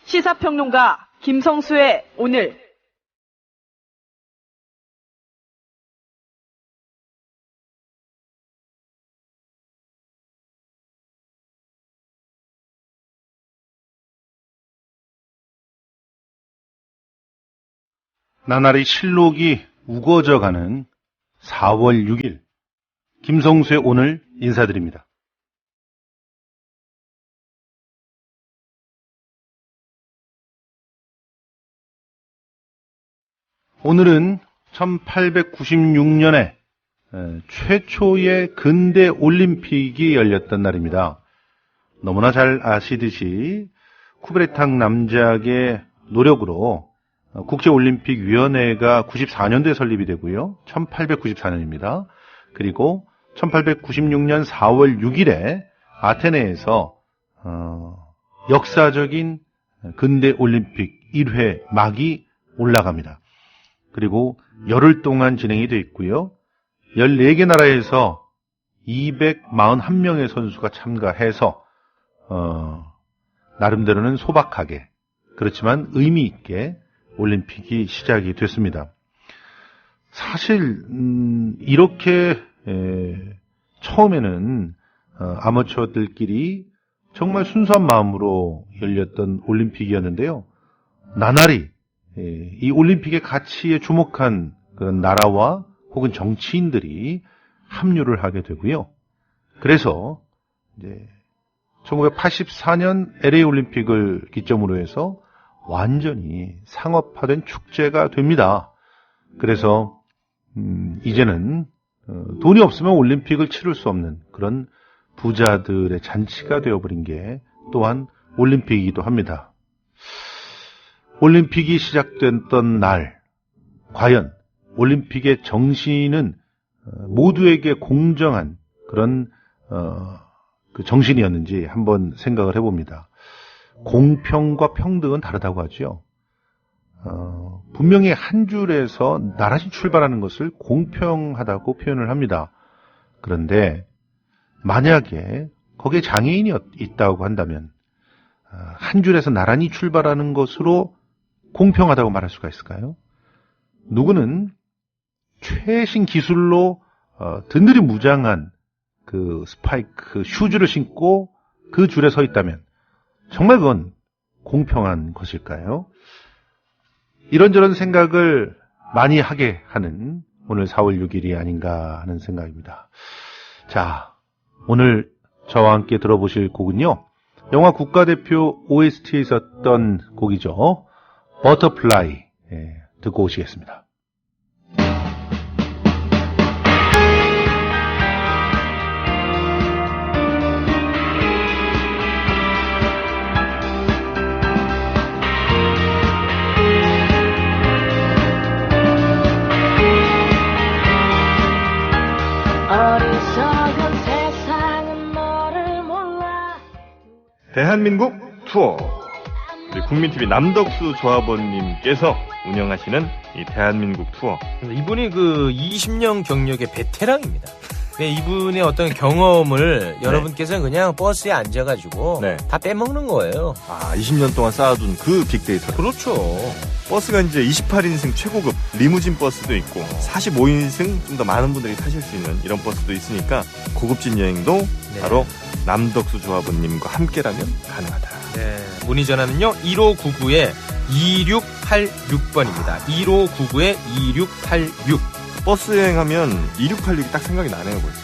시사평론가 김성수의 오늘. 나날이 실록이 우거져가는 4월 6일 김성수의 오늘 인사드립니다. 오늘은 1896년에 최초의 근대 올림픽이 열렸던 날입니다. 너무나 잘 아시듯이 쿠베르탕 남작의 노력으로 국제올림픽위원회가 94년도에 설립이 되고요. 1894년입니다. 그리고 1896년 4월 6일에 아테네에서 역사적인 근대올림픽 1회 막이 올라갑니다. 그리고 열흘 동안 진행이 되어 있고요. 14개 나라에서 241명의 선수가 참가해서 나름대로는 소박하게 그렇지만 의미 있게 올림픽이 시작이 됐습니다. 사실 이렇게 처음에는 아마추어들끼리 정말 순수한 마음으로 열렸던 올림픽이었는데요. 나날이 이 올림픽의 가치에 주목한 그런 나라와 혹은 정치인들이 합류를 하게 되고요. 그래서 이제 1984년 LA 올림픽을 기점으로 해서 완전히 상업화된 축제가 됩니다. 그래서 이제는 돈이 없으면 올림픽을 치를 수 없는 그런 부자들의 잔치가 되어버린 게 또한 올림픽이기도 합니다. 올림픽이 시작됐던 날, 과연 올림픽의 정신은 모두에게 공정한 그런 그 정신이었는지 한번 생각을 해봅니다. 공평과 평등은 다르다고 하죠. 분명히 한 줄에서 나란히 출발하는 것을 공평하다고 표현을 합니다. 그런데 만약에 거기에 장애인이 있다고 한다면 한 줄에서 나란히 출발하는 것으로 공평하다고 말할 수가 있을까요? 누구는 최신 기술로 든든히 무장한 그 스파이크 슈즈를 신고 그 줄에 서 있다면 정말 그건 공평한 것일까요? 이런저런 생각을 많이 하게 하는 오늘 4월 6일이 아닌가 하는 생각입니다. 자, 오늘 저와 함께 들어보실 곡은요. 영화 국가대표 OST에 있었던 곡이죠. 버터플라이 듣고 오시겠습니다. 대한민국 투어. 우리 국민TV 남덕수 조합원님께서 운영하시는 이 대한민국 투어. 이분이 그 20년 경력의 베테랑입니다. 이분의 어떤 경험을 여러분께서는 그냥 버스에 앉아가지고 다 빼먹는 거예요. 20년 동안 쌓아둔 그 빅데이터를. 그렇죠. 버스가 이제 28인승 최고급 리무진 버스도 있고 45인승 좀 더 많은 분들이 타실 수 있는 이런 버스도 있으니까 고급진 여행도 바로 남덕수 조합원님과 함께라면 가능하다. 문의 전화는요 1599-2686번입니다. 1599-2686. 버스 여행하면 2686이 딱 생각이 나네요 벌써.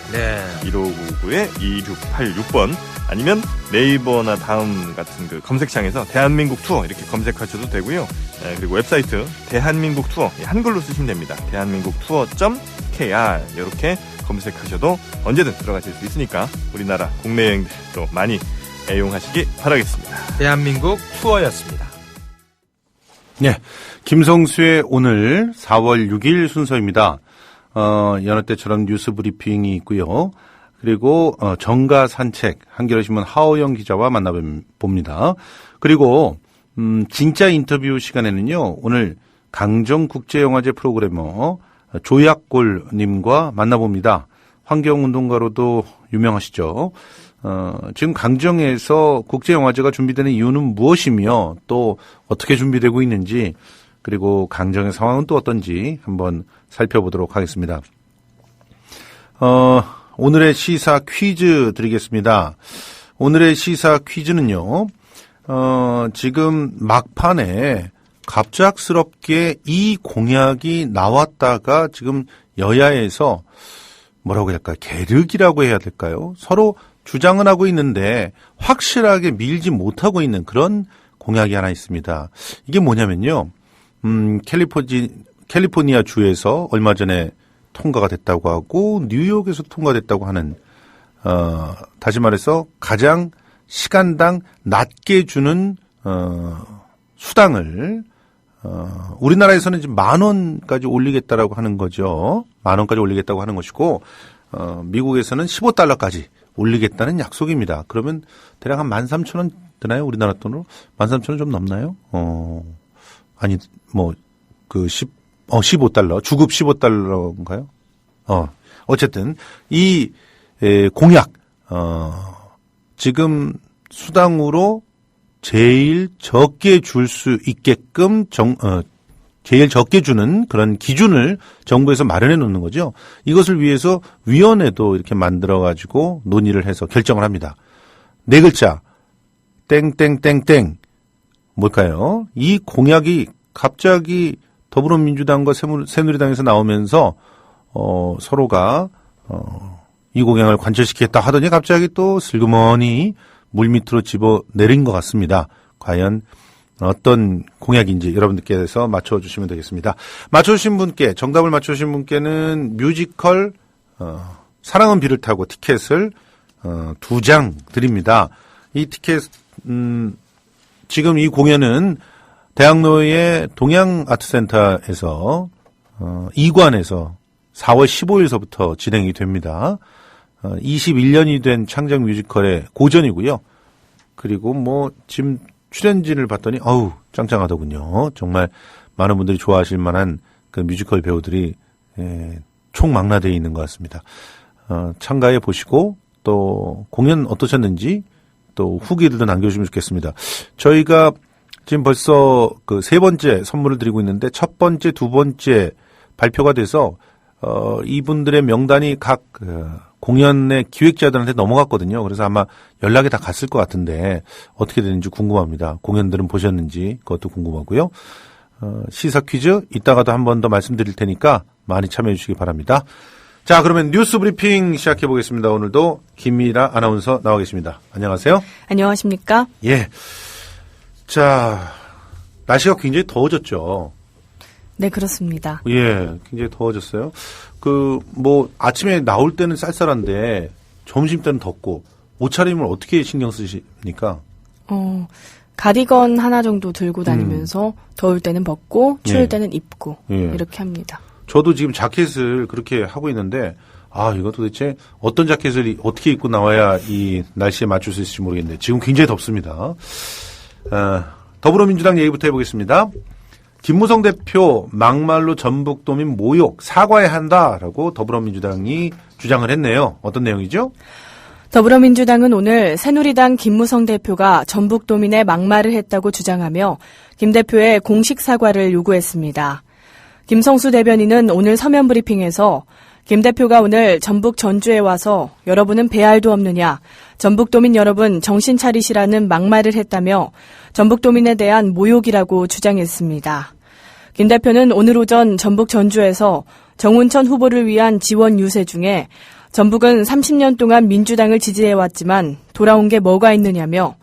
1599-2686번 아니면 네이버나 다음 같은 그 검색창에서 대한민국 투어 이렇게 검색하셔도 되고요. 그리고 웹사이트 대한민국 투어 한글로 쓰시면 됩니다. 대한민국 투어.kr 이렇게 검색하셔도 언제든 들어가실 수 있으니까 우리나라 국내 여행들도 많이 애용하시기 바라겠습니다. 대한민국 투어였습니다. 네, 김성수의 오늘 4월 6일 순서입니다. 여느 때처럼 뉴스 브리핑이 있고요. 그리고 정가 산책 한겨레신문 하호영 기자와 만나봅니다. 그리고 진짜 인터뷰 시간에는요. 오늘 강정국제영화제 프로그래머 조약골님과 만나봅니다. 환경운동가로도 유명하시죠. 지금 강정에서 국제영화제가 준비되는 이유는 무엇이며 또 어떻게 준비되고 있는지 그리고 강정의 상황은 또 어떤지 한번 살펴보도록 하겠습니다. 오늘의 시사 퀴즈 드리겠습니다. 오늘의 시사 퀴즈는요, 지금 막판에 갑작스럽게 이 공약이 나왔다가 지금 여야에서 뭐라고 해야 할까요? 계륵이라고 해야 될까요? 서로 주장은 하고 있는데 확실하게 밀지 못하고 있는 그런 공약이 하나 있습니다. 이게 뭐냐면요. 캘리포니아 주에서 얼마 전에 통과가 됐다고 하고 뉴욕에서 통과됐다고 하는 다시 말해서 가장 시간당 낮게 주는 수당을 우리나라에서는 지금 10,000원까지 올리겠다라고 하는 거죠. 10,000원까지 올리겠다고 하는 것이고 미국에서는 $15까지 올리겠다는 약속입니다. 그러면 대략 한 13,000원 되나요? 우리나라 돈으로 13,000원 좀 넘나요? 아니 $15 주급 $15인가요? 어쨌든 이 공약 지금 수당으로 제일 적게 줄 수 있게끔 제일 적게 주는 그런 기준을 정부에서 마련해 놓는 거죠. 이것을 위해서 위원회도 이렇게 만들어 가지고 논의를 해서 결정을 합니다. 네 글자 땡땡땡땡 뭘까요? 이 공약이 갑자기 더불어민주당과 새누리당에서 나오면서 서로가 이 공약을 관철시키겠다 하더니 갑자기 또 슬그머니 물밑으로 집어내린 것 같습니다. 과연 어떤 공약인지 여러분들께서 맞춰주시면 되겠습니다. 맞춰주신 분께, 정답을 맞춰주신 분께는 뮤지컬 사랑은 비를 타고 티켓을 2장 드립니다. 이 티켓 지금 이 공연은 대학로의 동양아트센터에서 2관에서 4월 15일서부터 진행이 됩니다. 21년이 된 창작 뮤지컬의 고전이고요. 그리고 지금 출연진을 봤더니 짱짱하더군요. 정말 많은 분들이 좋아하실 만한 그 뮤지컬 배우들이 총망라되어 있는 것 같습니다. 참가해 보시고 또 공연 어떠셨는지 또 후기들도 남겨주시면 좋겠습니다. 저희가 지금 벌써 그 3번째 선물을 드리고 있는데 첫 번째, 두 번째 발표가 돼서 이분들의 명단이 각 공연의 기획자들한테 넘어갔거든요. 그래서 아마 연락이 다 갔을 것 같은데 어떻게 되는지 궁금합니다. 공연들은 보셨는지 그것도 궁금하고요. 시사 퀴즈 이따가도 한 번 더 말씀드릴 테니까 많이 참여해 주시기 바랍니다. 자, 그러면 뉴스 브리핑 시작해 보겠습니다. 오늘도 김미라 아나운서 나와 계십니다. 안녕하세요. 안녕하십니까? 예. 자, 날씨가 굉장히 더워졌죠. 네, 그렇습니다. 예, 굉장히 더워졌어요. 아침에 나올 때는 쌀쌀한데, 점심 때는 덥고, 옷차림을 어떻게 신경 쓰십니까? 가디건 하나 정도 들고 다니면서, 더울 때는 벗고, 추울 때는 입고, 이렇게 합니다. 저도 지금 자켓을 그렇게 하고 있는데, 이거 도대체 어떤 자켓을 어떻게 입고 나와야 이 날씨에 맞출 수 있을지 모르겠는데, 지금 굉장히 덥습니다. 더불어민주당 얘기부터 해보겠습니다. 김무성 대표 막말로 전북도민 모욕 사과해야 한다라고 더불어민주당이 주장을 했네요. 어떤 내용이죠? 더불어민주당은 오늘 새누리당 김무성 대표가 전북도민의 막말을 했다고 주장하며 김 대표의 공식 사과를 요구했습니다. 김성수 대변인은 오늘 서면 브리핑에서 김 대표가 오늘 전북 전주에 와서 여러분은 배알도 없느냐, 전북도민 여러분 정신 차리시라는 막말을 했다며 전북도민에 대한 모욕이라고 주장했습니다. 김 대표는 오늘 오전 전북 전주에서 정운천 후보를 위한 지원 유세 중에 전북은 30년 동안 민주당을 지지해왔지만 돌아온 게 뭐가 있느냐며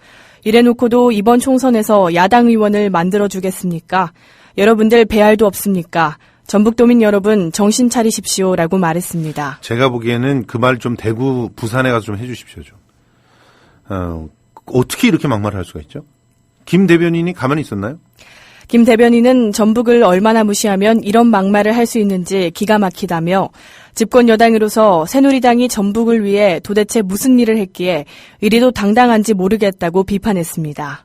이래놓고도 이번 총선에서 야당 의원을 만들어주겠습니까? 여러분들 배알도 없습니까? 전북도민 여러분 정신 차리십시오라고 말했습니다. 제가 보기에는 그 말 좀 대구, 부산에 가서 좀 해주십시오. 어떻게 이렇게 막말을 할 수가 있죠? 김 대변인이 가만히 있었나요? 김 대변인은 전북을 얼마나 무시하면 이런 막말을 할 수 있는지 기가 막히다며 집권 여당으로서 새누리당이 전북을 위해 도대체 무슨 일을 했기에 이리도 당당한지 모르겠다고 비판했습니다.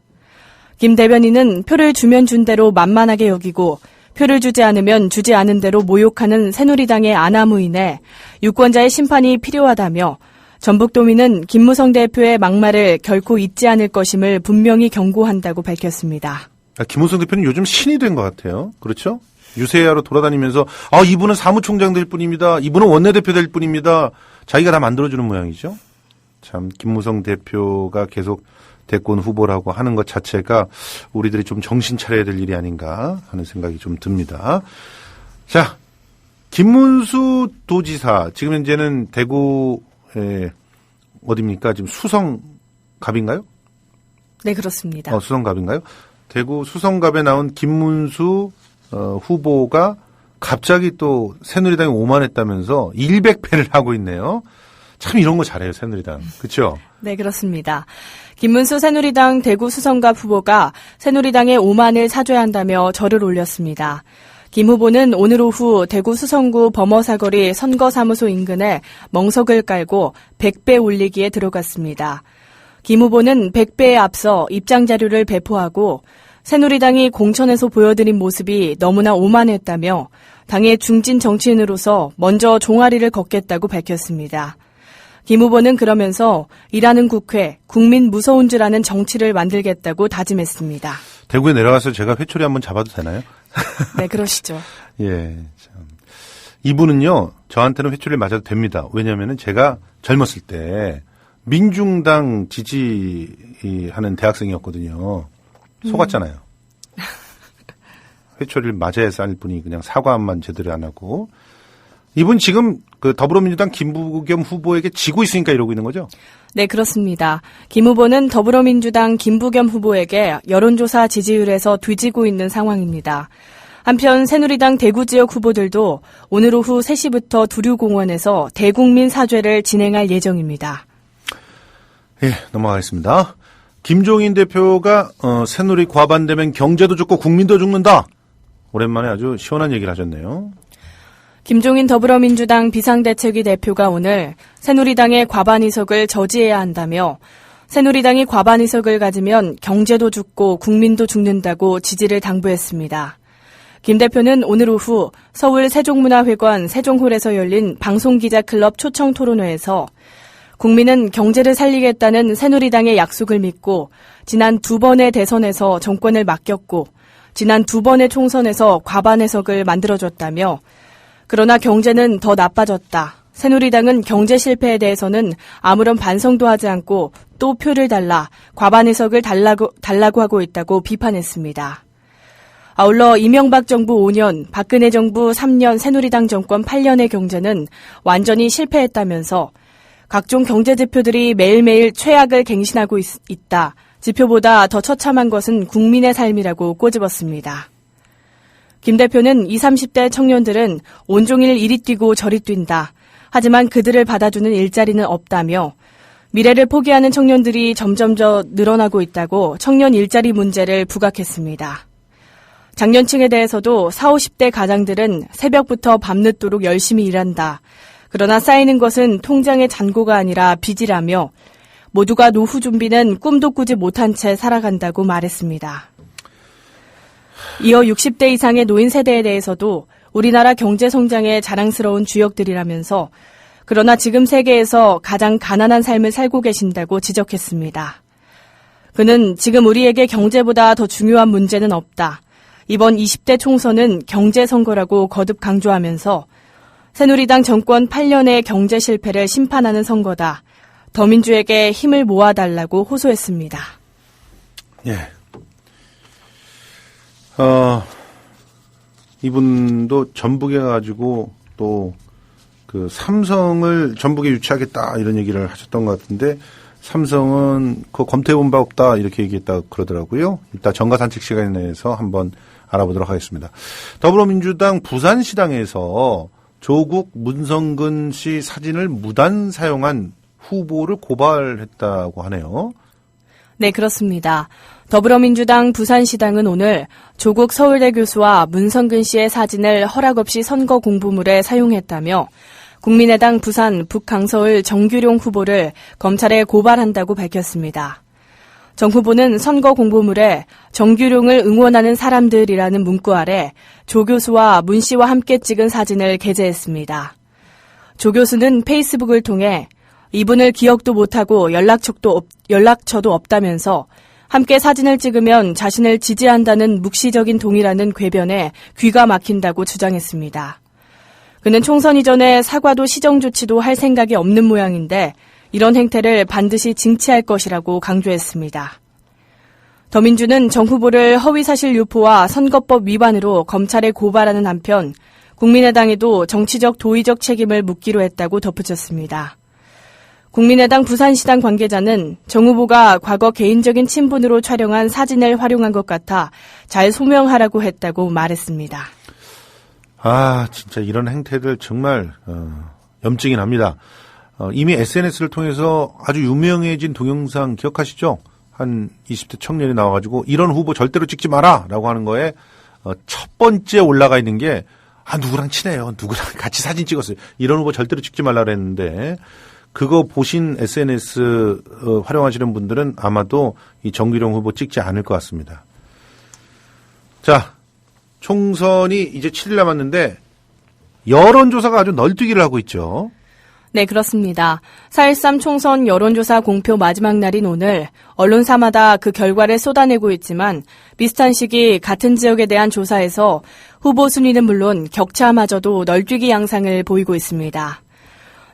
김 대변인은 표를 주면 준 대로 만만하게 여기고 표를 주지 않으면 주지 않은 대로 모욕하는 새누리당의 아나무인에 유권자의 심판이 필요하다며 전북도민은 김무성 대표의 막말을 결코 잊지 않을 것임을 분명히 경고한다고 밝혔습니다. 김무성 대표는 요즘 신이 된 것 같아요. 그렇죠? 유세하러 돌아다니면서 이분은 사무총장 될 뿐입니다. 이분은 원내대표 될 뿐입니다. 자기가 다 만들어주는 모양이죠. 참 김무성 대표가 계속 대권 후보라고 하는 것 자체가 우리들이 좀 정신 차려야 될 일이 아닌가 하는 생각이 좀 듭니다. 자, 김문수 도지사 지금 현재는 대구 어디입니까? 지금 수성갑인가요? 네, 그렇습니다. 수성갑인가요? 대구 수성갑에 나온 김문수 후보가 갑자기 또 새누리당에 오만했다면서 100패를 하고 있네요. 참 이런 거 잘해요, 새누리당. 그렇죠? 네, 그렇습니다. 김문수 새누리당 대구 수성갑 후보가 새누리당에 오만을 사죄한다며 절을 올렸습니다. 김 후보는 오늘 오후 대구 수성구 범어사거리 선거사무소 인근에 멍석을 깔고 100배 올리기에 들어갔습니다. 김 후보는 100배에 앞서 입장 자료를 배포하고 새누리당이 공천에서 보여드린 모습이 너무나 오만했다며 당의 중진 정치인으로서 먼저 종아리를 걷겠다고 밝혔습니다. 김 후보는 그러면서 일하는 국회, 국민 무서운 줄 아는 정치를 만들겠다고 다짐했습니다. 대구에 내려가서 제가 회초리 한번 잡아도 되나요? 네, 그러시죠. 예. 참. 이분은요, 저한테는 회초리를 맞아도 됩니다. 왜냐면은 제가 젊었을 때 민중당 지지하는 대학생이었거든요. 속았잖아요. 회초리를 맞아야 쌀 분이 그냥 사과만 제대로 안 하고. 이분 지금 그 더불어민주당 김부겸 후보에게 지고 있으니까 이러고 있는 거죠? 네, 그렇습니다. 김 후보는 더불어민주당 김부겸 후보에게 여론조사 지지율에서 뒤지고 있는 상황입니다. 한편 새누리당 대구 지역 후보들도 오늘 오후 3시부터 두류공원에서 대국민 사죄를 진행할 예정입니다. 예, 넘어가겠습니다. 김종인 대표가 새누리 과반되면 경제도 죽고 국민도 죽는다. 오랜만에 아주 시원한 얘기를 하셨네요. 김종인 더불어민주당 비상대책위 대표가 오늘 새누리당의 과반 의석을 저지해야 한다며 새누리당이 과반 의석을 가지면 경제도 죽고 국민도 죽는다고 지지를 당부했습니다. 김 대표는 오늘 오후 서울 세종문화회관 세종홀에서 열린 방송기자클럽 초청 토론회에서 국민은 경제를 살리겠다는 새누리당의 약속을 믿고 지난 2번의 대선에서 정권을 맡겼고 지난 2번의 총선에서 과반 의석을 만들어줬다며 그러나 경제는 더 나빠졌다. 새누리당은 경제 실패에 대해서는 아무런 반성도 하지 않고 또 표를 달라 과반 의석을 달라고 하고 있다고 비판했습니다. 아울러 이명박 정부 5년, 박근혜 정부 3년, 새누리당 정권 8년의 경제는 완전히 실패했다면서 각종 경제 지표들이 매일매일 최악을 갱신하고 있다. 지표보다 더 처참한 것은 국민의 삶이라고 꼬집었습니다. 김 대표는 20, 30대 청년들은 온종일 이리 뛰고 저리 뛴다. 하지만 그들을 받아주는 일자리는 없다며 미래를 포기하는 청년들이 점점 더 늘어나고 있다고 청년 일자리 문제를 부각했습니다. 장년층에 대해서도 40, 50대 가장들은 새벽부터 밤늦도록 열심히 일한다. 그러나 쌓이는 것은 통장의 잔고가 아니라 빚이라며 모두가 노후 준비는 꿈도 꾸지 못한 채 살아간다고 말했습니다. 이어 60대 이상의 노인 세대에 대해서도 우리나라 경제 성장의 자랑스러운 주역들이라면서 그러나 지금 세계에서 가장 가난한 삶을 살고 계신다고 지적했습니다. 그는 지금 우리에게 경제보다 더 중요한 문제는 없다. 이번 20대 총선은 경제 선거라고 거듭 강조하면서 새누리당 정권 8년의 경제 실패를 심판하는 선거다. 더민주에게 힘을 모아달라고 호소했습니다. 예. 이분도 전북에 가지고 또 그 삼성을 전북에 유치하겠다 이런 얘기를 하셨던 것 같은데 삼성은 그거 검토해본 바 없다 이렇게 얘기했다 그러더라고요. 이따 정가 산책 시간에 내서 한번 알아보도록 하겠습니다. 더불어민주당 부산시당에서 조국 문성근 씨 사진을 무단 사용한 후보를 고발했다고 하네요. 네, 그렇습니다. 더불어민주당 부산시당은 오늘 조국 서울대 교수와 문성근 씨의 사진을 허락 없이 선거 공보물에 사용했다며 국민의당 부산 북강서울 정규룡 후보를 검찰에 고발한다고 밝혔습니다. 정 후보는 선거 공보물에 정규룡을 응원하는 사람들이라는 문구 아래 조 교수와 문 씨와 함께 찍은 사진을 게재했습니다. 조 교수는 페이스북을 통해 이분을 기억도 못하고 연락처도 없다면서 함께 사진을 찍으면 자신을 지지한다는 묵시적인 동의라는 궤변에 귀가 막힌다고 주장했습니다. 그는 총선 이전에 사과도 시정 조치도 할 생각이 없는 모양인데 이런 행태를 반드시 징치할 것이라고 강조했습니다. 더민주는 정 후보를 허위사실 유포와 선거법 위반으로 검찰에 고발하는 한편 국민의당에도 정치적 도의적 책임을 묻기로 했다고 덧붙였습니다. 국민의당 부산시당 관계자는 정 후보가 과거 개인적인 친분으로 촬영한 사진을 활용한 것 같아 잘 소명하라고 했다고 말했습니다. 진짜 이런 행태들 정말 염증이 납니다. 이미 SNS를 통해서 아주 유명해진 동영상 기억하시죠? 한 20대 청년이 나와가지고 이런 후보 절대로 찍지 마라 라고 하는 거에 첫 번째 올라가 있는 게 누구랑 친해요. 누구랑 같이 사진 찍었어요. 이런 후보 절대로 찍지 말라 그랬는데 그거 보신 SNS 활용하시는 분들은 아마도 이 정기룡 후보 찍지 않을 것 같습니다. 자, 총선이 이제 7일 남았는데 여론조사가 아주 널뛰기를 하고 있죠. 네, 그렇습니다. 4.13 총선 여론조사 공표 마지막 날인 오늘 언론사마다 그 결과를 쏟아내고 있지만 비슷한 시기 같은 지역에 대한 조사에서 후보 순위는 물론 격차마저도 널뛰기 양상을 보이고 있습니다.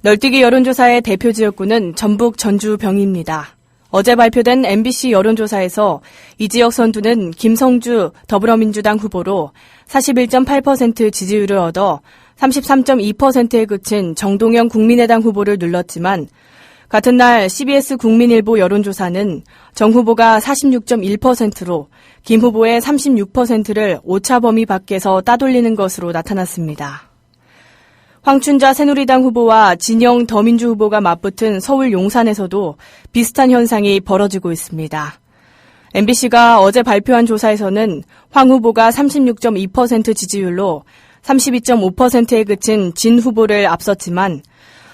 널뛰기 여론조사의 대표 지역구는 전북 전주 병입니다. 어제 발표된 MBC 여론조사에서 이 지역 선두는 김성주 더불어민주당 후보로 41.8% 지지율을 얻어 33.2%에 그친 정동영 국민의당 후보를 눌렀지만 같은 날 CBS 국민일보 여론조사는 정 후보가 46.1%로 김 후보의 36%를 오차 범위 밖에서 따돌리는 것으로 나타났습니다. 황춘자 새누리당 후보와 진영 더민주 후보가 맞붙은 서울 용산에서도 비슷한 현상이 벌어지고 있습니다. MBC가 어제 발표한 조사에서는 황 후보가 36.2% 지지율로 32.5%에 그친 진 후보를 앞섰지만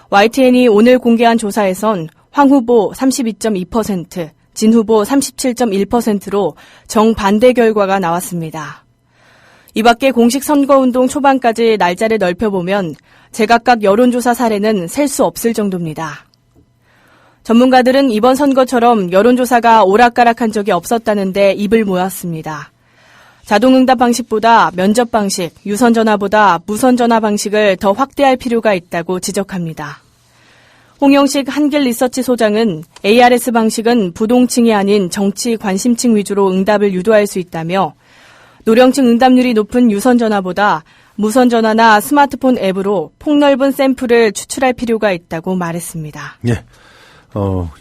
YTN이 오늘 공개한 조사에선 황 후보 32.2%, 진 후보 37.1%로 정반대 결과가 나왔습니다. 이 밖에 공식 선거운동 초반까지 날짜를 넓혀보면 제각각 여론조사 사례는 셀 수 없을 정도입니다. 전문가들은 이번 선거처럼 여론조사가 오락가락한 적이 없었다는데 입을 모았습니다. 자동응답 방식보다 면접 방식, 유선전화보다 무선전화 방식을 더 확대할 필요가 있다고 지적합니다. 홍영식 한길 리서치 소장은 ARS 방식은 부동층이 아닌 정치 관심층 위주로 응답을 유도할 수 있다며 노령층 응답률이 높은 유선전화보다 무선전화나 스마트폰 앱으로 폭넓은 샘플을 추출할 필요가 있다고 말했습니다. 예.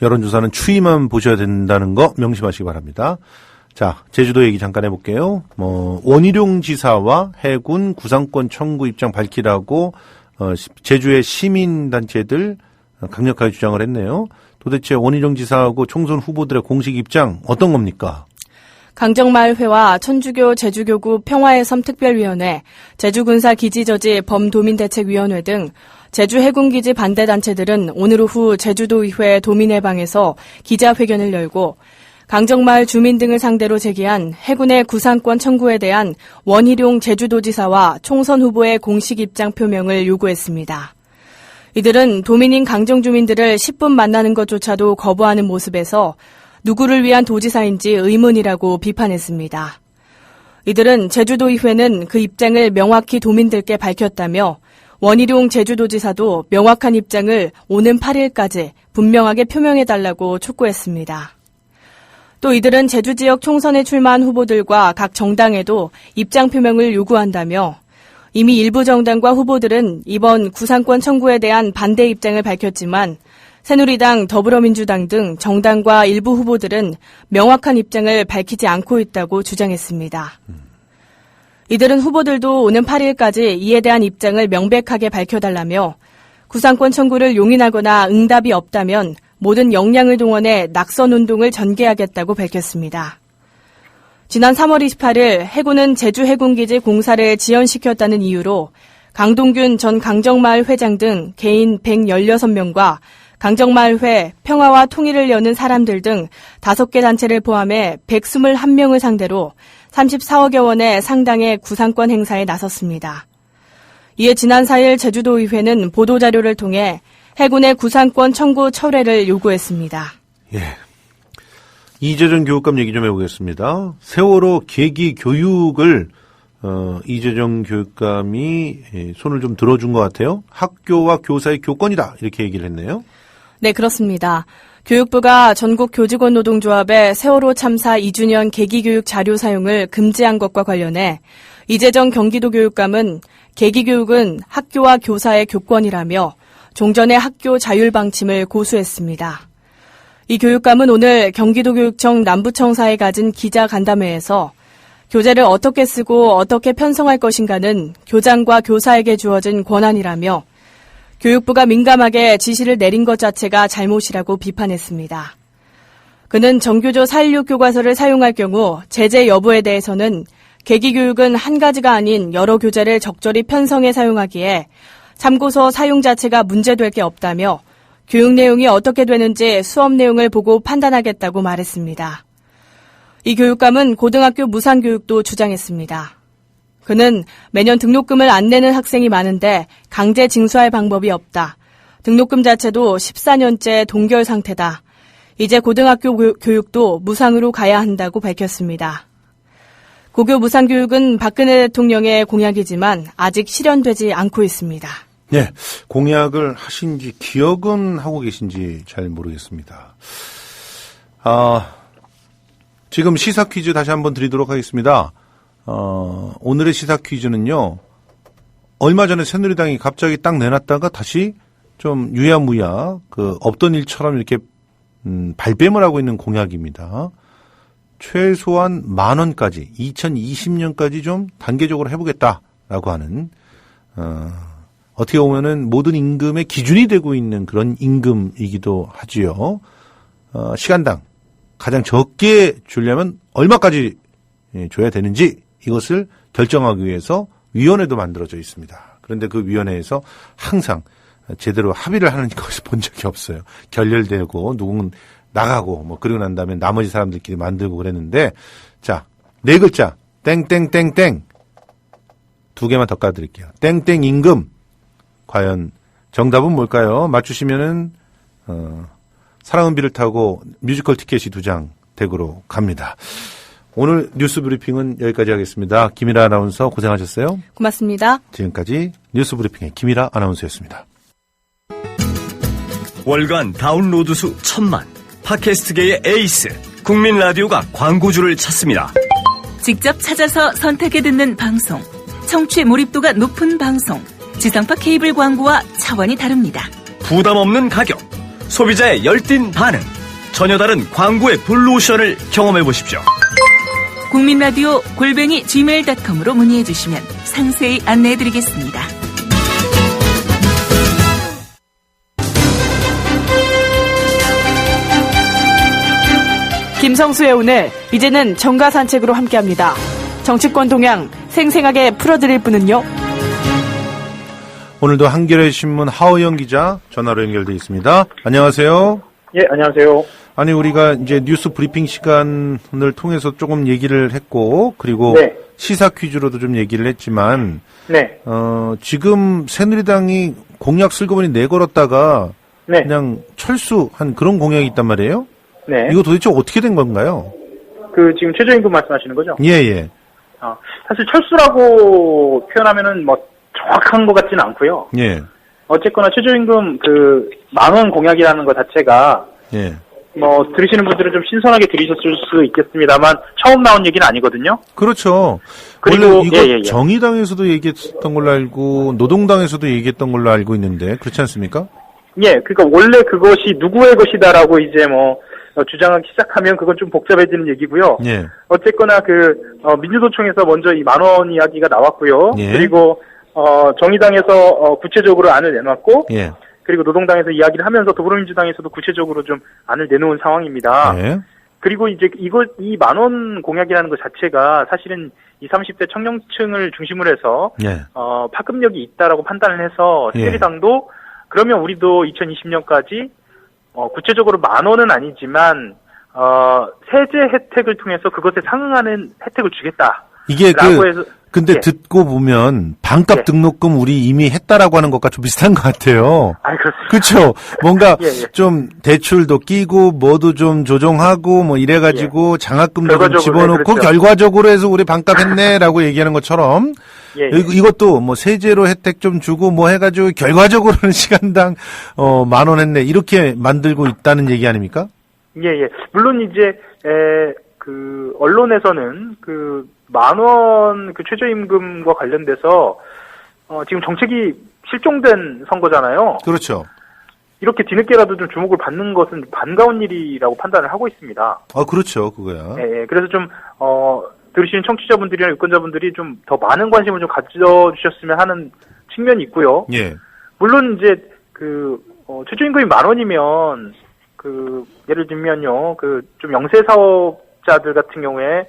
여론조사는 추이만 보셔야 된다는 거 명심하시기 바랍니다. 자, 제주도 얘기 잠깐 해볼게요. 원희룡 지사와 해군 구상권 청구 입장 밝히라고 제주의 시민단체들 강력하게 주장을 했네요. 도대체 원희룡 지사하고 총선 후보들의 공식 입장 어떤 겁니까? 강정마을회와 천주교 제주교구 평화의 섬 특별위원회, 제주군사기지저지 범도민대책위원회 등 제주해군기지 반대단체들은 오늘 오후 제주도의회 도민회방에서 기자회견을 열고 강정마을 주민 등을 상대로 제기한 해군의 구상권 청구에 대한 원희룡 제주도지사와 총선 후보의 공식 입장 표명을 요구했습니다. 이들은 도민인 강정주민들을 10분 만나는 것조차도 거부하는 모습에서 누구를 위한 도지사인지 의문이라고 비판했습니다. 이들은 제주도의회는 그 입장을 명확히 도민들께 밝혔다며 원희룡 제주도지사도 명확한 입장을 오는 8일까지 분명하게 표명해달라고 촉구했습니다. 또 이들은 제주 지역 총선에 출마한 후보들과 각 정당에도 입장 표명을 요구한다며 이미 일부 정당과 후보들은 이번 구상권 청구에 대한 반대 입장을 밝혔지만 새누리당, 더불어민주당 등 정당과 일부 후보들은 명확한 입장을 밝히지 않고 있다고 주장했습니다. 이들은 후보들도 오는 8일까지 이에 대한 입장을 명백하게 밝혀달라며 구상권 청구를 용인하거나 응답이 없다면 모든 역량을 동원해 낙선운동을 전개하겠다고 밝혔습니다. 지난 3월 28일 해군은 제주해군기지 공사를 지연시켰다는 이유로 강동균 전 강정마을 회장 등 개인 116명과 강정마을회, 평화와 통일을 여는 사람들 등 5개 단체를 포함해 121명을 상대로 34억여 원의 상당의 구상권 행사에 나섰습니다. 이에 지난 4일 제주도의회는 보도자료를 통해 해군의 구상권 청구 철회를 요구했습니다. 예. 이재정 교육감 얘기 좀 해보겠습니다. 세월호 계기 교육을 이재정 교육감이 손을 좀 들어준 것 같아요. 학교와 교사의 교권이다 이렇게 얘기를 했네요. 네, 그렇습니다. 교육부가 전국 교직원 노동조합의 세월호 참사 2주년 계기교육 자료 사용을 금지한 것과 관련해 이재정 경기도 교육감은 계기교육은 학교와 교사의 교권이라며 종전의 학교 자율 방침을 고수했습니다. 이 교육감은 오늘 경기도교육청 남부청사에 가진 기자 간담회에서 교재를 어떻게 쓰고 어떻게 편성할 것인가는 교장과 교사에게 주어진 권한이라며 교육부가 민감하게 지시를 내린 것 자체가 잘못이라고 비판했습니다. 그는 정교조 4.16 교과서를 사용할 경우 제재 여부에 대해서는 계기교육은 한 가지가 아닌 여러 교재를 적절히 편성해 사용하기에 참고서 사용 자체가 문제될 게 없다며 교육 내용이 어떻게 되는지 수업 내용을 보고 판단하겠다고 말했습니다. 이 교육감은 고등학교 무상교육도 주장했습니다. 그는 매년 등록금을 안 내는 학생이 많은데 강제 징수할 방법이 없다. 등록금 자체도 14년째 동결 상태다. 이제 고등학교 교육도 무상으로 가야 한다고 밝혔습니다. 고교 무상교육은 박근혜 대통령의 공약이지만 아직 실현되지 않고 있습니다. 네, 공약을 하신지 기억은 하고 계신지 잘 모르겠습니다. 지금 시사 퀴즈 다시 한번 드리도록 하겠습니다. 오늘의 시사 퀴즈는요, 얼마 전에 새누리당이 갑자기 딱 내놨다가 다시 좀 유야무야, 없던 일처럼 이렇게, 발뺌을 하고 있는 공약입니다. 최소한 10,000원까지, 2020년까지 좀 단계적으로 해보겠다라고 하는, 어떻게 보면은 모든 임금의 기준이 되고 있는 그런 임금이기도 하지요. 시간당 가장 적게 주려면 얼마까지 줘야 되는지 이것을 결정하기 위해서 위원회도 만들어져 있습니다. 그런데 그 위원회에서 항상 제대로 합의를 하는 것을 본 적이 없어요. 결렬되고 누군 나가고 그러고 난 다음에 나머지 사람들끼리 만들고 그랬는데, 자, 4글자 땡땡땡땡 2개만 더 까드릴게요. 땡땡 임금. 과연 정답은 뭘까요? 맞추시면은 사랑은 비를 타고 뮤지컬 티켓이 2장 댁으로 갑니다. 오늘 뉴스 브리핑은 여기까지 하겠습니다. 김일아 아나운서 고생하셨어요. 고맙습니다. 지금까지 뉴스 브리핑의 김일아 아나운서였습니다. 월간 다운로드 수 1,000만, 팟캐스트계의 에이스, 국민 라디오가 광고주를 찾습니다. 직접 찾아서 선택해 듣는 방송, 청취 몰입도가 높은 방송, 지상파 케이블 광고와 차원이 다릅니다. 부담 없는 가격, 소비자의 열띤 반응, 전혀 다른 광고의 블루오션을 경험해 보십시오. 국민라디오 @gmail.com으로 문의해 주시면 상세히 안내해 드리겠습니다. 김성수의 오늘, 이제는 정가 산책으로 함께합니다. 정치권 동향 생생하게 풀어드릴 분은요. 오늘도 한겨레 신문 하호영 기자 전화로 연결돼 있습니다. 안녕하세요. 예, 안녕하세요. 아니, 우리가 이제 뉴스 브리핑 시간을 통해서 조금 얘기를 했고, 그리고 네. 시사 퀴즈로도 좀 얘기를 했지만, 네. 지금 새누리당이 공약 슬그머니 내걸었다가 네. 그냥 철수한 그런 공약이 있단 말이에요. 네. 이거 도대체 어떻게 된 건가요? 지금 최저임금 말씀하시는 거죠? 예, 예. 사실 철수라고 표현하면은 정확한 것 같지는 않고요. 예. 어쨌거나 최저임금 10,000원 공약이라는 것 자체가 예. 들으시는 분들은 좀 신선하게 들으셨을 수 있겠습니다만 처음 나온 얘기는 아니거든요. 그렇죠. 그리고 원래 이거 예. 정의당에서도 얘기했던 걸로 알고 노동당에서도 얘기했던 걸로 알고 있는데 그렇지 않습니까? 예, 그러니까 원래 그것이 누구의 것이다라고 이제 주장하기 시작하면 그건 좀 복잡해지는 얘기고요. 예. 어쨌거나 민주노총에서 먼저 이 10,000원 이야기가 나왔고요. 예. 그리고 정의당에서 구체적으로 안을 내놨고, 예. 그리고 노동당에서 이야기를 하면서 더불어민주당에서도 구체적으로 좀 안을 내놓은 상황입니다. 예. 그리고 이제 이 10,000원 공약이라는 것 자체가 사실은 20, 30대 청년층을 중심으로 해서 예. 파급력이 있다라고 판단을 해서 새누리당도 그러면 우리도 2020년까지 구체적으로 10,000원은 아니지만 세제 혜택을 통해서 그것에 상응하는 혜택을 주겠다. 이게 라고 해서 근데 예. 듣고 보면 반값 예. 등록금 우리 이미 했다라고 하는 것과 좀 비슷한 것 같아요. 그렇습니다. 그렇죠. 뭔가 예, 예. 좀 대출도 끼고 뭐도 좀 조정하고 뭐 이래가지고 장학금도 좀 결과적으로, 집어넣고 그렇죠. 결과적으로 해서 우리 반값 했네라고 얘기하는 것처럼 예, 예. 이것도 뭐 세제로 혜택 좀 주고 뭐 해가지고 결과적으로는 시간당 10,000원 했네 이렇게 만들고 있다는 얘기 아닙니까? 예, 예. 물론 이제 그 언론에서는 그 10,000원 그 최저임금과 관련돼서 지금 정책이 실종된 선거잖아요. 그렇죠. 이렇게 뒤늦게라도 좀 주목을 받는 것은 반가운 일이라고 판단을 하고 있습니다. 그렇죠. 그거야. 예, 예. 그래서 좀 들으시는 청취자분들이나 유권자분들이 좀 더 많은 관심을 좀 가져주셨으면 하는 측면이 있고요. 예. 물론 이제 그 최저임금이 10,000원이면 그 예를 들면요, 그 좀 영세 사업자들 같은 경우에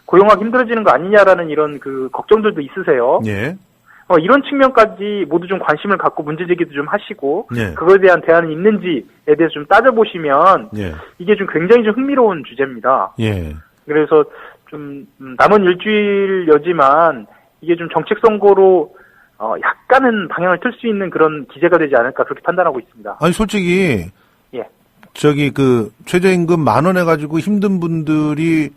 고용하기 힘들어지는 거 아니냐라는 이런 그 걱정들도 있으세요. 예. 이런 측면까지 모두 좀 관심을 갖고 문제 제기도 좀 하시고 예. 그거에 대한 대안은 있는지에 대해서 좀 따져보시면 예. 이게 좀 굉장히 좀 흥미로운 주제입니다. 예. 그래서 좀 남은 일주일여지만 이게 좀 정책 선거로 약간은 방향을 틀 수 있는 그런 기제가 되지 않을까 그렇게 판단하고 있습니다. 아니 솔직히 예. 저기 그 최저임금 10,000원 해가지고 힘든 분들이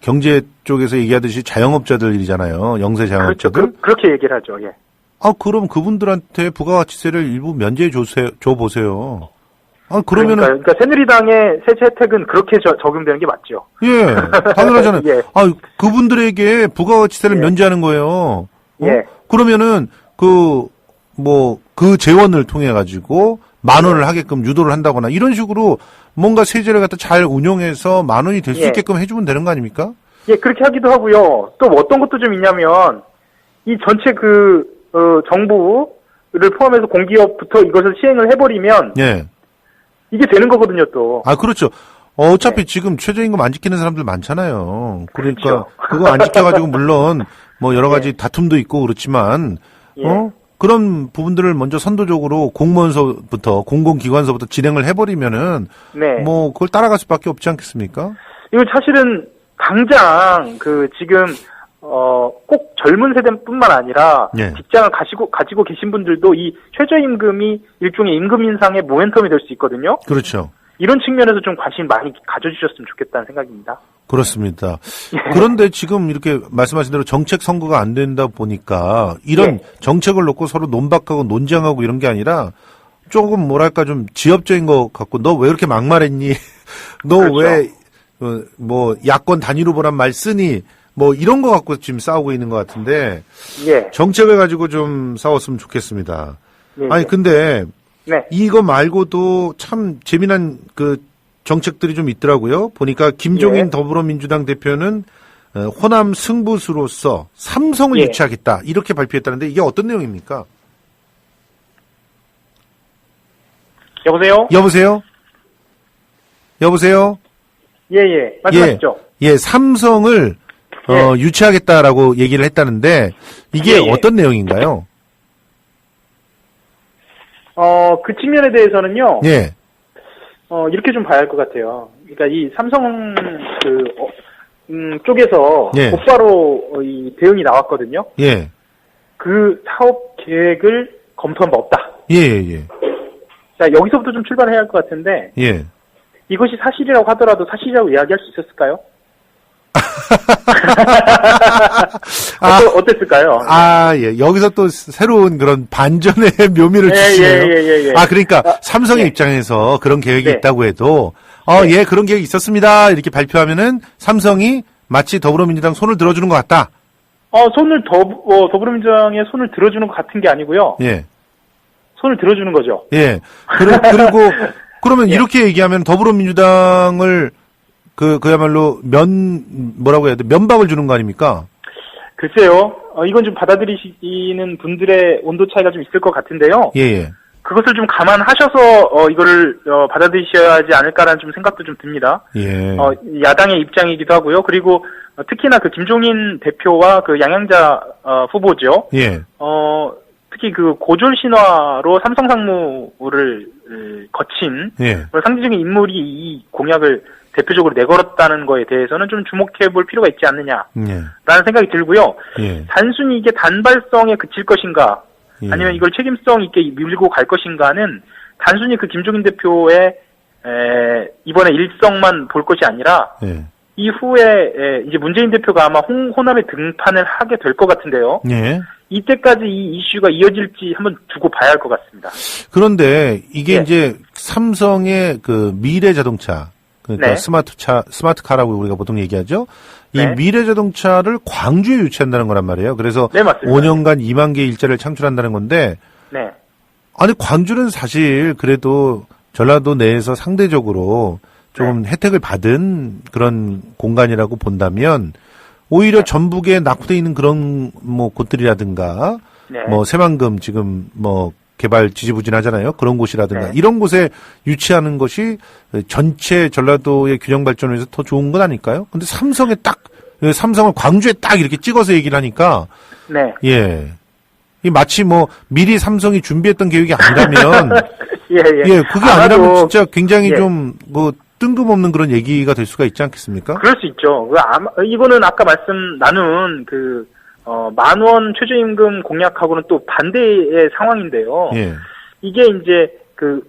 경제 쪽에서 얘기하듯이 자영업자들이잖아요. 영세 자영업자들. 그렇죠. 그렇게 얘기를 하죠. 예. 그럼 그분들한테 부가가치세를 일부 면제해 줘 보세요. 그러면은 그러니까 새누리당의 세제 혜택은 그렇게 적용되는 게 맞죠. 예, 당연하잖아요. 예. 그분들에게 부가가치세를 예. 면제하는 거예요. 예. 그러면은 그 재원을 통해 가지고 10,000원을 하게끔 유도를 한다거나 이런 식으로 뭔가 세제를 갖다 잘 운용해서 10,000원이 될 수 예. 있게끔 해주면 되는 거 아닙니까? 예, 그렇게 하기도 하고요. 또 어떤 것도 좀 있냐면 이 전체 정부를 포함해서 공기업부터 이것을 시행을 해버리면 예. 이게 되는 거거든요, 또. 그렇죠. 어차피 지금 최저임금 안 지키는 사람들 많잖아요. 그러니까 그렇죠. 그거 안 지켜가지고 물론 뭐 여러 가지 다툼도 있고 그렇지만 예. 그런 부분들을 먼저 선도적으로 공무원서부터 공공기관서부터 진행을 해버리면은 네. 뭐 그걸 따라갈 수밖에 없지 않겠습니까? 이거 사실은 당장 지금 꼭 젊은 세대뿐만 아니라 예. 직장을 가지고 계신 분들도 이 최저임금이 일종의 임금 인상의 모멘텀이 될 수 있거든요. 그렇죠. 이런 측면에서 좀 관심 많이 가져주셨으면 좋겠다는 생각입니다. 그렇습니다. 그런데 지금 이렇게 말씀하신 대로 정책 선거가 안 된다 보니까 이런 예. 정책을 놓고 서로 논박하고 논쟁하고 이런 게 아니라 조금 뭐랄까 좀 지엽적인 것 같고 너 왜 이렇게 막말했니? 너 왜 그렇죠. 야권 단일 후보란 말 쓰니? 뭐 이런 거 갖고 지금 싸우고 있는 것 같은데 예. 정책을 가지고 좀 싸웠으면 좋겠습니다. 네, 아니 근데 네. 이거 말고도 참 재미난 그 정책들이 좀 있더라고요. 보니까 김종인 예. 더불어민주당 대표는 호남 승부수로서 삼성을 예. 유치하겠다 이렇게 발표했다는데 이게 어떤 내용입니까? 여보세요? 여보세요? 예. 말씀하시죠. 예, 삼성을 유치하겠다라고 얘기를 했다는데 이게 예. 어떤 내용인가요? 그 측면에 대해서는요. 예. 이렇게 좀 봐야 할 것 같아요. 그러니까 이 삼성 쪽에서 예. 곧바로 이 대응이 나왔거든요. 예. 그 사업 계획을 검토한 바 없다. 예. 자, 여기서부터 좀 출발해야 할 것 같은데 예. 이것이 사실이라고 하더라도 사실이라고 이야기할 수 있었을까요? 어땠을까요? 예. 여기서 또 새로운 그런 반전의 묘미를 주시네요. 예. 그러니까 삼성의 예. 입장에서 그런 계획이 네. 있다고 해도 네. 그런 계획이 있었습니다. 이렇게 발표하면은 삼성이 마치 더불어민주당 손을 들어주는 것 같다. 더불어민주당의 손을 들어주는 것 같은 게 아니고요. 예. 손을 들어주는 거죠. 예. 그리고 그러면 예. 이렇게 얘기하면 더불어민주당을 그야말로 뭐라고 해야 돼? 면박을 주는 거 아닙니까? 글쎄요. 이건 좀 받아들이시는 분들의 온도 차이가 좀 있을 것 같은데요. 예. 그것을 좀 감안하셔서 이거를 받아들이셔야 하지 않을까라는 좀 생각도 좀 듭니다. 예. 야당의 입장이기도 하고요. 그리고 특히나 그 김종인 대표와 그 양양자 후보죠. 예. 특히 그 고졸 신화로 삼성 상무를 거친 예. 상징적인 인물이 이 공약을 대표적으로 내걸었다는 거에 대해서는 좀 주목해 볼 필요가 있지 않느냐라는 생각이 들고요. 단순히 이게 단발성에 그칠 것인가 아니면 이걸 책임성 있게 밀고 갈 것인가는 단순히 그 김종인 대표의 이번에 일성만 볼 것이 아니라 이후에 이제 문재인 대표가 아마 호남에 등판을 하게 될 것 같은데요. 이때까지 이 이슈가 이어질지 한번 두고 봐야 할 것 같습니다. 그런데 이게 이제 삼성의 그 미래 자동차, 그러니까 스마트카라고 우리가 보통 얘기하죠. 이 미래 자동차를 광주에 유치한다는 거란 말이에요. 그래서 5년간 2만 개의 일자리를 창출한다는 건데, 아니 광주는 사실 그래도 전라도 내에서 상대적으로 좀 혜택을 받은 그런 공간이라고 본다면 오히려 전북에 낙후돼 있는 그런 뭐 곳들이라든가 뭐 새만금 지금 뭐 개발 지지부진하잖아요. 그런 곳이라든가 이런 곳에 유치하는 것이 전체 전라도의 균형 발전을 위해서 더 좋은 건 아닐까요? 근데 삼성을 광주에 딱 이렇게 찍어서 얘기를 하니까 이 마치 뭐 미리 삼성이 준비했던 계획이 아니라면 그게 아니라면 진짜 굉장히 좀 뭐 뜬금없는 그런 얘기가 될 수가 있지 않겠습니까? 그럴 수 있죠. 이거는 아까 나눈 10,000원 최저임금 공약하고는 또 반대의 상황인데요. 이게 이제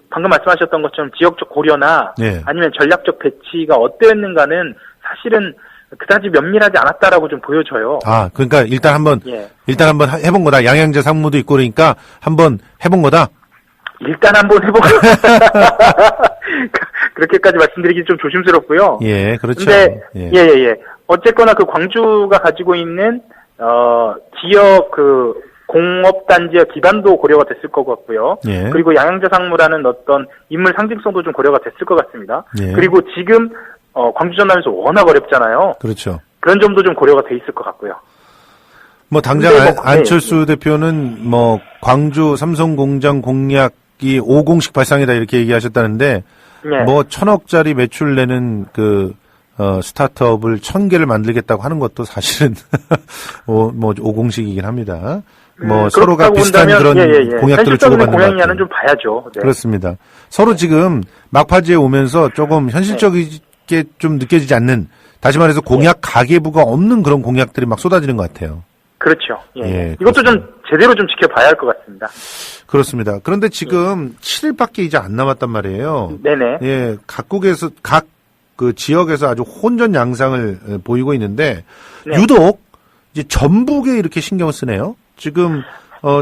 방금 말씀하셨던 것처럼 지역적 고려나 아니면 전략적 배치가 어땠는가는 사실은 그다지 면밀하지 않았다라고 좀 보여져요. 그러니까 일단 한번 해본 거다. 양양제 상무도 있고 그러니까 한번 해본 거다. 일단 한번 해보고 그렇게까지 말씀드리기 좀 조심스럽고요. 그렇죠. 근데 어쨌거나 그 광주가 가지고 있는 지역 공업 단지의 기반도 고려가 됐을 것 같고요. 그리고 양양제 상무라는 어떤 인물 상징성도 좀 고려가 됐을 것 같습니다. 그리고 지금 광주 전남에서 워낙 어렵잖아요. 그렇죠. 그런 점도 좀 고려가 돼 있을 것 같고요. 뭐 당장 안철수 대표는 뭐 광주 삼성 공장 공약이 5공식 발상이다 이렇게 얘기하셨다는데 뭐 1,000억짜리 매출 내는 스타트업을 1,000개를 만들겠다고 하는 것도 사실은 뭐 5공식이긴 합니다. 뭐 서로가 비슷한 그런 공약들을 주고받는 것 같아요. 좀 봐야죠. 그렇습니다. 서로 지금 막바지에 오면서 조금 현실적이게 좀 느껴지지 않는, 다시 말해서 공약 가계부가 없는 그런 공약들이 막 쏟아지는 것 같아요. 그렇죠. 이것도 좀 제대로 좀 지켜봐야 할 것 같습니다. 그렇습니다. 그런데 지금 7일밖에 이제 안 남았단 말이에요. 각국에서 각 지역에서 아주 혼전 양상을 보이고 있는데 유독 이제 전북에 이렇게 신경을 쓰네요. 지금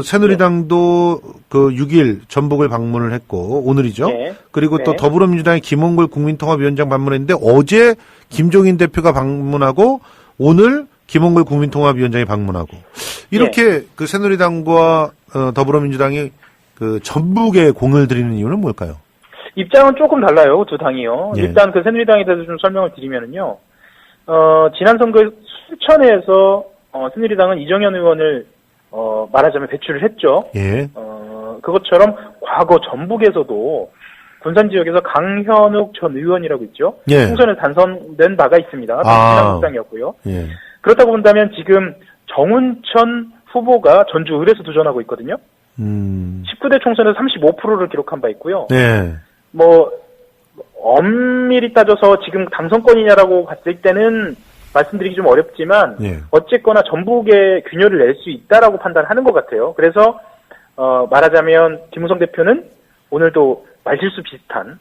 새누리당도 6일 전북을 방문을 했고 오늘이죠. 그리고 또 더불어민주당의 김홍걸 국민통합위원장 방문했는데 어제 김종인 대표가 방문하고 오늘 김홍걸 국민통합위원장이 방문하고 이렇게 새누리당과 더불어민주당이 전북에 공을 들이는 이유는 뭘까요? 입장은 조금 달라요, 두 당이요. 일단 새누리당에 대해서 좀 설명을 드리면은요. 지난 선거 순천에서 새누리당은 이정현 의원을 말하자면 배출을 했죠. 그것처럼 과거 전북에서도 군산 지역에서 강현욱 전 의원이라고 있죠. 총선에 당선된 바가 있습니다. 민주당이었고요. 그렇다고 본다면 지금 정운천 후보가 전주 을에서 도전하고 있거든요. 19대 총선에서 35%를 기록한 바 있고요. 뭐 엄밀히 따져서 지금 당선권이냐라고 봤을 때는 말씀드리기 좀 어렵지만 어쨌거나 전북에 균열을 낼 수 있다라고 판단하는 것 같아요. 그래서 말하자면 김무성 대표는 오늘도 말실수 비슷한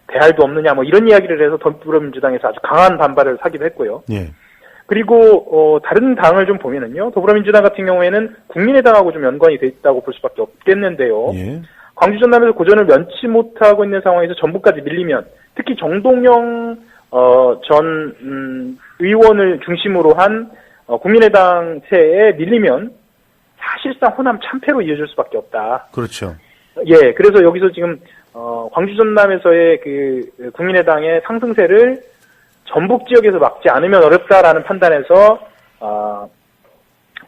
대할도 없느냐 뭐 이런 이야기를 해서 더불어민주당에서 아주 강한 반발을 사기도 했고요. 그리고 다른 당을 좀 보면은요. 더불어민주당 같은 경우에는 국민의당하고 좀 연관이 돼 있다고 볼 수밖에 없겠는데요. 광주 전남에서 고전을 면치 못하고 있는 상황에서 전북까지 밀리면 특히 정동영 전 의원을 중심으로 한 국민의당 체에 밀리면 사실상 호남 참패로 이어질 수밖에 없다. 그렇죠. 그래서 여기서 지금 광주 전남에서의 국민의당의 상승세를 전북 지역에서 막지 않으면 어렵다라는 판단에서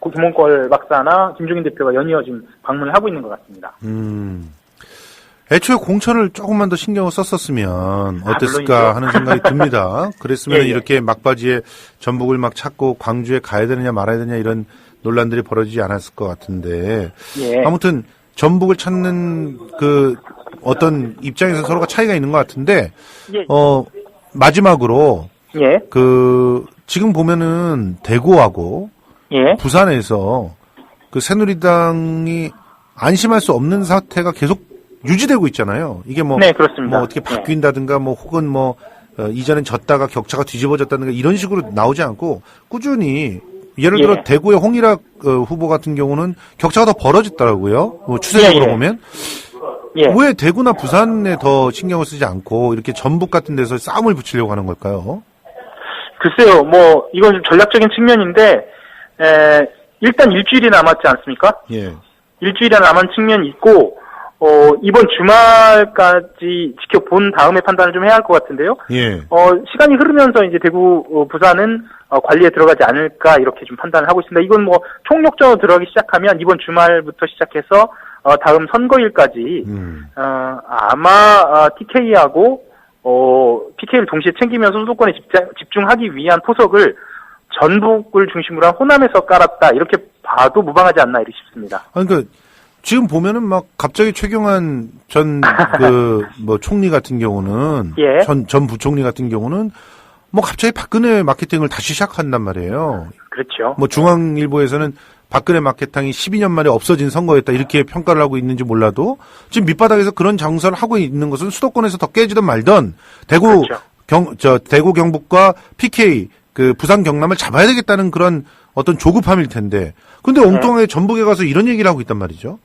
김홍걸 박사나 김종인 대표가 연이어 지금 방문을 하고 있는 것 같습니다. 애초에 공천을 조금만 더 신경을 썼었으면 어땠을까 하는 생각이 듭니다. 그랬으면 이렇게 막바지에 전북을 막 찾고 광주에 가야 되느냐 말아야 되느냐 이런 논란들이 벌어지지 않았을 것 같은데 아무튼 전북을 찾는 어떤 입장에서 서로가 차이가 있는 것 같은데 마지막으로 예, 지금 보면은 대구하고 예, 부산에서 그 새누리당이 안심할 수 없는 사태가 계속 유지되고 있잖아요. 이게 네, 그렇습니다. 뭐 어떻게 바뀐다든가 뭐 혹은 뭐 이전엔 졌다가 격차가 뒤집어졌다든가 이런 식으로 나오지 않고 꾸준히 예를 들어 예. 대구의 홍일학 후보 같은 경우는 격차가 더 벌어졌더라고요. 뭐 추세적으로 예, 예. 보면 예. 왜 대구나 부산에 더 신경을 쓰지 않고 이렇게 전북 같은 데서 싸움을 붙이려고 하는 걸까요? 글쎄요, 뭐 이건 좀 전략적인 측면인데 일단 일주일이 남았지 않습니까? 예. 일주일이 남은 측면이 있고 이번 주말까지 지켜본 다음에 판단을 좀 해야 할 것 같은데요. 예. 시간이 흐르면서 이제 대구, 부산은 관리에 들어가지 않을까 이렇게 좀 판단을 하고 있습니다. 이건 뭐 총력전으로 들어가기 시작하면 이번 주말부터 시작해서 다음 선거일까지 아마 TK하고 PK를 동시에 챙기면서 수도권에 집중하기 위한 포석을 전북을 중심으로 한 호남에서 깔았다 이렇게 봐도 무방하지 않나 이렇게 싶습니다. 그러니까 지금 보면은 막 갑자기 최경환 전 총리 같은 경우는 예. 전 부총리 같은 경우는 뭐 갑자기 박근혜 마케팅을 다시 시작한단 말이에요. 그렇죠. 뭐 중앙일보에서는 박근혜 마케팅이 12년 만에 없어진 선거였다 이렇게 평가를 하고 있는지 몰라도 지금 밑바닥에서 그런 장사를 하고 있는 것은 수도권에서 더 깨지든 말든 대구 그렇죠. 대구 경북과 PK 그 부산 경남을 잡아야 되겠다는 그런 어떤 조급함일 텐데 근데 엉뚱하게 전북에 가서 이런 얘기를 하고 있단 말이죠.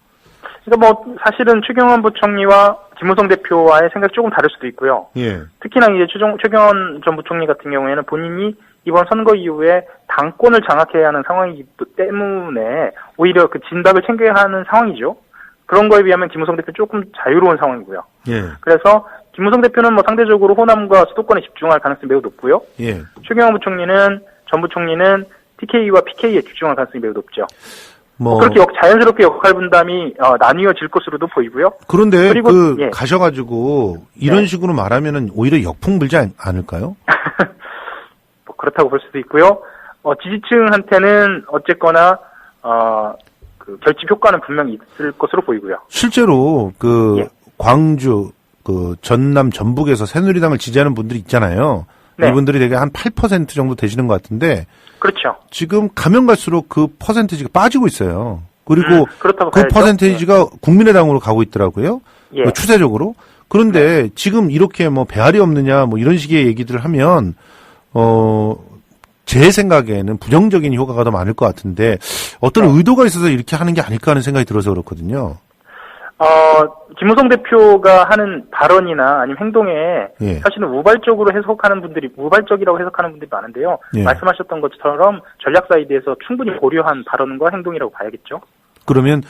그러니까 뭐 사실은 최경환 부총리와 김무성 대표와의 생각이 조금 다를 수도 있고요. 예. 특히나 이제 최경환 전 부총리 같은 경우에는 본인이 이번 선거 이후에 당권을 장악해야 하는 상황이기 때문에 오히려 그 진박을 챙겨야 하는 상황이죠. 그런 거에 비하면 김무성 대표 조금 자유로운 상황이고요. 예. 그래서 김무성 대표는 뭐 상대적으로 호남과 수도권에 집중할 가능성이 매우 높고요. 예. 최경환 부총리는 전 부총리는 TK와 PK에 집중할 가능성이 매우 높죠. 그렇게 자연스럽게 역할 분담이 나뉘어질 것으로도 보이고요. 그런데 그리고, 예. 가셔가지고 이런 식으로 말하면은 오히려 역풍 불지 않을까요? 뭐 그렇다고 볼 수도 있고요. 지지층한테는 어쨌거나 그 결집 효과는 분명히 있을 것으로 보이고요. 실제로 예. 광주 전남 전북에서 새누리당을 지지하는 분들이 있잖아요. 네. 이분들이 되게 한 8% 정도 되시는 것 같은데 그렇죠. 지금 가면 갈수록 그 퍼센테이지가 빠지고 있어요. 그리고 그렇다고 그 봐야죠. 퍼센테이지가 국민의당으로 가고 있더라고요. 예. 추세적으로. 그런데 지금 이렇게 뭐 배알이 없느냐 뭐 이런 식의 얘기들을 하면 제 생각에는 부정적인 효과가 더 많을 것 같은데 어떤 의도가 있어서 이렇게 하는 게 아닐까 하는 생각이 들어서 그렇거든요. 김무성 대표가 하는 발언이나 아니면 행동에 예. 사실은 우발적이라고 해석하는 분들이 많은데요. 예. 말씀하셨던 것처럼 전략 사이드에서 충분히 고려한 발언과 행동이라고 봐야겠죠. 그러면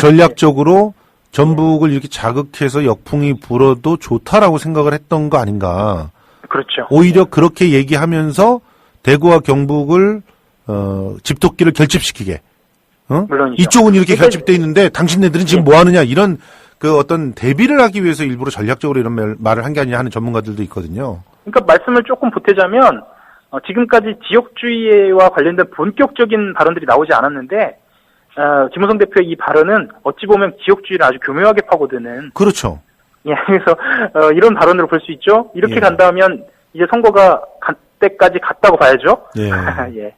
전략적으로 전북을 이렇게 자극해서 역풍이 불어도 좋다라고 생각을 했던 거 아닌가. 그렇죠. 오히려 그렇게 얘기하면서 대구와 경북을 집토끼를 결집시키게. 물론이죠. 이쪽은 이렇게 결집돼 있는데 당신네들은 지금 뭐 하느냐 이런 그 어떤 대비를 하기 위해서 일부러 전략적으로 이런 말을 한 게 아니냐 하는 전문가들도 있거든요. 그러니까 말씀을 조금 보태자면 지금까지 지역주의와 관련된 본격적인 발언들이 나오지 않았는데 김무성 대표의 이 발언은 어찌 보면 지역주의를 아주 교묘하게 파고드는 그렇죠. 예, 그래서 이런 발언으로 볼 수 있죠. 이렇게 예. 간다면 이제 선거가 갈 때까지 갔다고 봐야죠. 예. 예.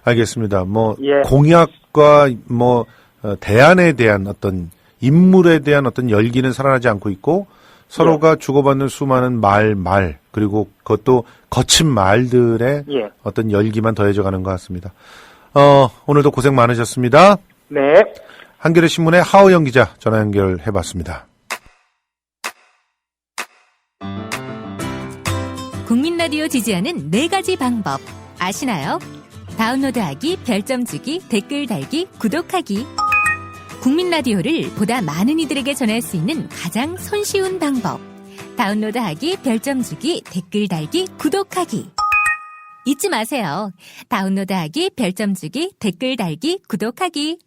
알겠습니다. 뭐 예. 공약과 뭐 대안에 대한 어떤 인물에 대한 어떤 열기는 살아나지 않고 있고 서로가 주고받는 수많은 말 그리고 그것도 거친 말들의 예. 어떤 열기만 더해져 가는 것 같습니다. 오늘도 고생 많으셨습니다. 네. 한겨레 신문의 하우영 기자 전화 연결해 봤습니다. 국민 라디오 지지하는 4가지 방법 아시나요? 다운로드하기, 별점 주기, 댓글 달기, 구독하기. 국민 라디오를 보다 많은 이들에게 전할 수 있는 가장 손쉬운 방법. 다운로드하기, 별점 주기, 댓글 달기, 구독하기. 잊지 마세요. 다운로드하기, 별점 주기, 댓글 달기, 구독하기.